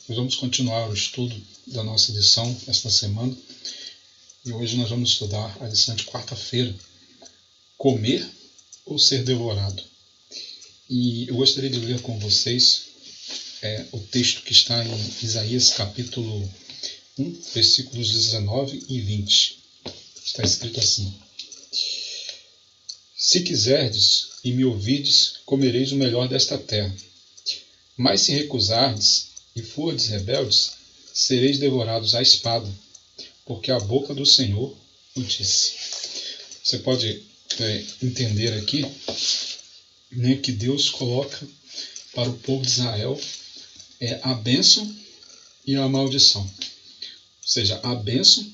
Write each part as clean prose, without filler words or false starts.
Nós vamos continuar o estudo da nossa lição esta semana e hoje nós vamos estudar a lição de quarta-feira, comer ou ser devorado. E eu gostaria de ler com vocês o texto que está em Isaías capítulo 1, versículos 19 e 20. Está escrito assim: Se quiserdes e me ouvirdes, comereis o melhor desta terra. Mas se recusardes e fordes rebeldes, sereis devorados à espada, porque a boca do Senhor o disse. Você pode entender aqui, né, que Deus coloca para o povo de Israel a bênção e a maldição. Ou seja, a bênção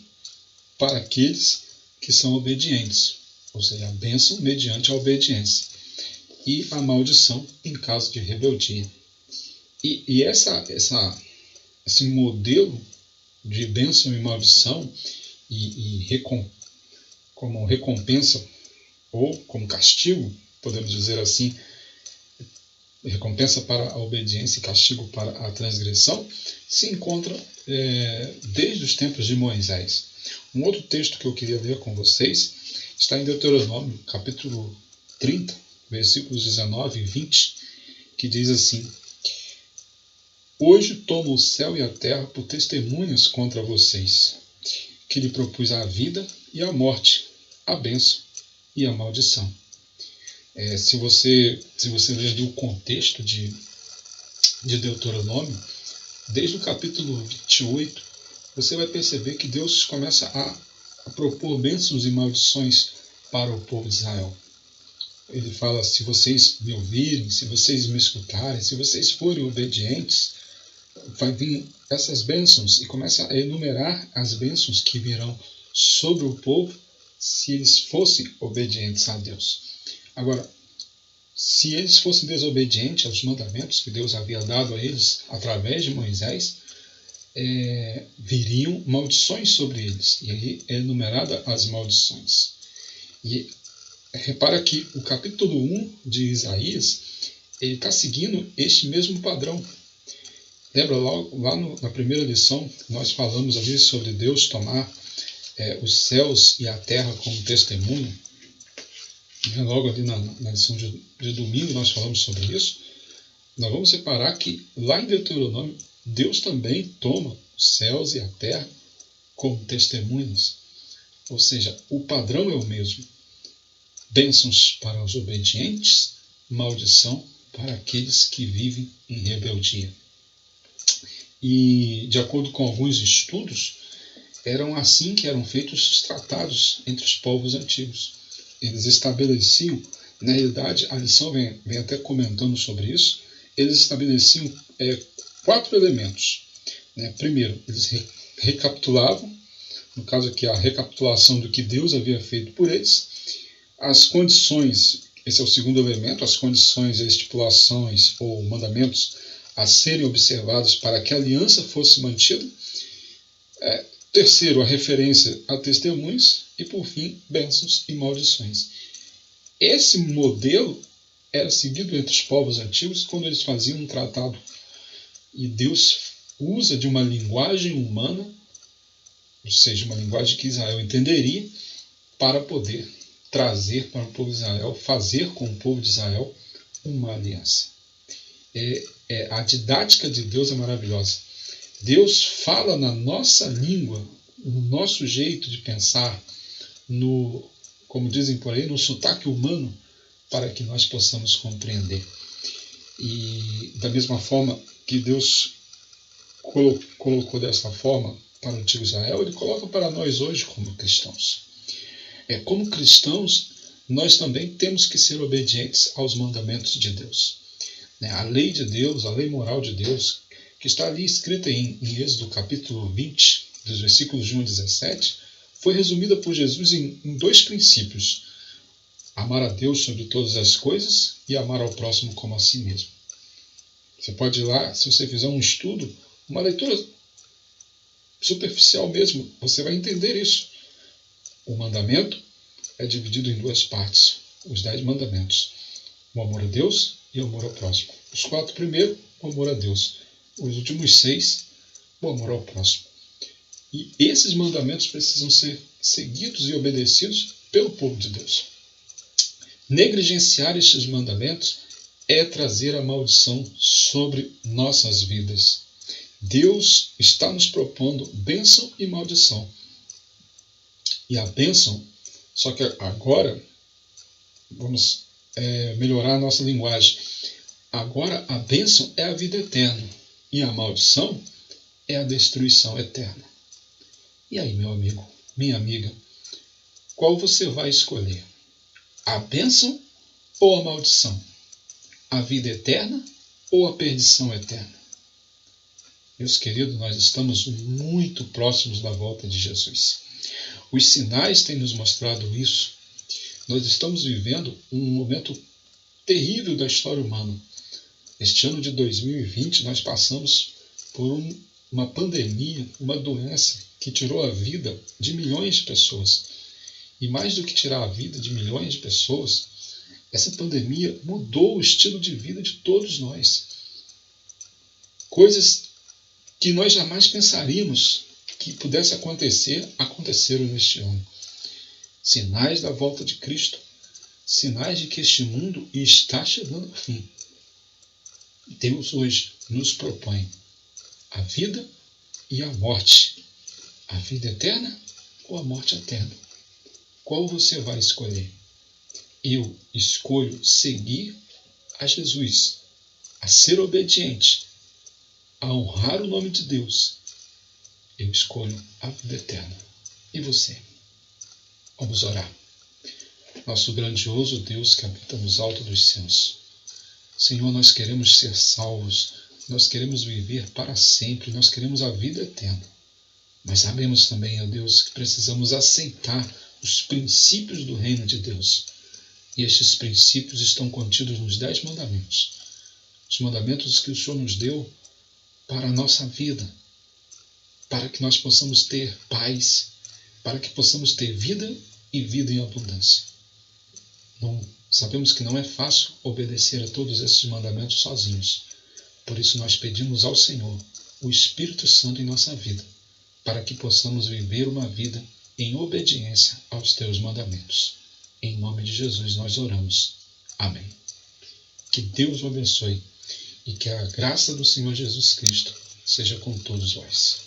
para aqueles que são obedientes, ou seja, a bênção mediante a obediência, e a maldição em caso de rebeldia. E esse modelo de bênção e maldição, como recompensa ou como castigo, podemos dizer assim, recompensa para a obediência e castigo para a transgressão, se encontra desde os tempos de Moisés. Um outro texto que eu queria ler com vocês está em Deuteronômio, capítulo 30, versículos 19 e 20, que diz assim: Hoje tomo o céu e a terra por testemunhas contra vocês, que lhe propus a vida e a morte, a bênção e a maldição. Se você ler ali o contexto de Deuteronômio, desde o capítulo 28, você vai perceber que Deus começa a propor bênçãos e maldições para o povo de Israel. Ele fala: se vocês me ouvirem, se vocês me escutarem, se vocês forem obedientes, vai vir essas bênçãos, e começa a enumerar as bênçãos que virão sobre o povo se eles fossem obedientes a Deus. Agora, se eles fossem desobedientes aos mandamentos que Deus havia dado a eles através de Moisés, viriam maldições sobre eles, e aí é enumerada as maldições. E repara que o capítulo 1 de Isaías, ele está seguindo este mesmo padrão. Lembra lá na primeira lição, nós falamos ali sobre Deus tomar os céus e a terra como testemunho. Logo ali na lição de domingo nós falamos sobre isso. Nós vamos reparar que lá em Deuteronômio, Deus também toma os céus e a terra como testemunhas. Ou seja, o padrão é o mesmo. Bênçãos para os obedientes, maldição para aqueles que vivem em rebeldia. E, de acordo com alguns estudos, eram assim que eram feitos os tratados entre os povos antigos. Eles estabeleciam, na realidade, a lição vem até comentando sobre isso, eles estabeleciam 4 elementos. Primeiro, eles recapitulavam, no caso aqui a recapitulação do que Deus havia feito por eles, as condições, esse é o segundo elemento, as condições, estipulações ou mandamentos a serem observados para que a aliança fosse mantida. Terceiro, a referência a testemunhos. E, por fim, bênçãos e maldições. Esse modelo era seguido entre os povos antigos quando eles faziam um tratado. E Deus usa de uma linguagem humana, ou seja, uma linguagem que Israel entenderia, para poder trazer para o povo de Israel, fazer com o povo de Israel uma aliança. A didática de Deus é maravilhosa. Deus fala na nossa língua, no nosso jeito de pensar, como dizem por aí, no sotaque humano, para que nós possamos compreender. E da mesma forma que Deus colocou dessa forma para o antigo Israel, Ele coloca para nós hoje como cristãos. Como cristãos, nós também temos que ser obedientes aos mandamentos de Deus. A lei de Deus, a lei moral de Deus, que está ali escrita em Êxodo capítulo 20, dos versículos de 1 a 17, foi resumida por Jesus em 2 princípios: amar a Deus sobre todas as coisas e amar ao próximo como a si mesmo. Você pode ir lá, se você fizer um estudo, uma leitura superficial mesmo, você vai entender isso. O mandamento é dividido em 2 partes, os 10 mandamentos: o amor a Deus e o amor ao próximo. Os 4 primeiros, o amor a Deus. Os últimos 6, o amor ao próximo. E esses mandamentos precisam ser seguidos e obedecidos pelo povo de Deus. Negligenciar estes mandamentos é trazer a maldição sobre nossas vidas. Deus está nos propondo bênção e maldição. E a bênção, só que agora, vamos melhorar a nossa linguagem. Agora a bênção é a vida eterna e a maldição é a destruição eterna. E aí, meu amigo, minha amiga, qual você vai escolher? A bênção ou a maldição? A vida eterna ou a perdição eterna? Meus queridos, nós estamos muito próximos da volta de Jesus. Os sinais têm nos mostrado isso. Nós estamos vivendo um momento terrível da história humana. Este ano de 2020 nós passamos por uma pandemia, uma doença que tirou a vida de milhões de pessoas. E mais do que tirar a vida de milhões de pessoas, essa pandemia mudou o estilo de vida de todos nós. Coisas que nós jamais pensaríamos que pudesse acontecer, aconteceram neste ano. Sinais da volta de Cristo, sinais de que este mundo está chegando ao fim. Deus hoje nos propõe a vida e a morte, a vida eterna ou a morte eterna. Qual você vai escolher? Eu escolho seguir a Jesus, a ser obediente, a honrar o nome de Deus. Eu escolho a vida eterna. E você? Vamos orar. Nosso grandioso Deus que habita nos altos dos céus. Senhor, nós queremos ser salvos, nós queremos viver para sempre, nós queremos a vida eterna. Mas sabemos também, ó Deus, que precisamos aceitar os princípios do reino de Deus. E estes princípios estão contidos nos 10 mandamentos. Os mandamentos que o Senhor nos deu para a nossa vida, para que nós possamos ter paz, para que possamos ter vida e vida em abundância. Sabemos que não é fácil obedecer a todos esses mandamentos sozinhos. Por isso nós pedimos ao Senhor o Espírito Santo em nossa vida, para que possamos viver uma vida em obediência aos teus mandamentos. Em nome de Jesus nós oramos. Amém. Que Deus o abençoe e que a graça do Senhor Jesus Cristo seja com todos vós.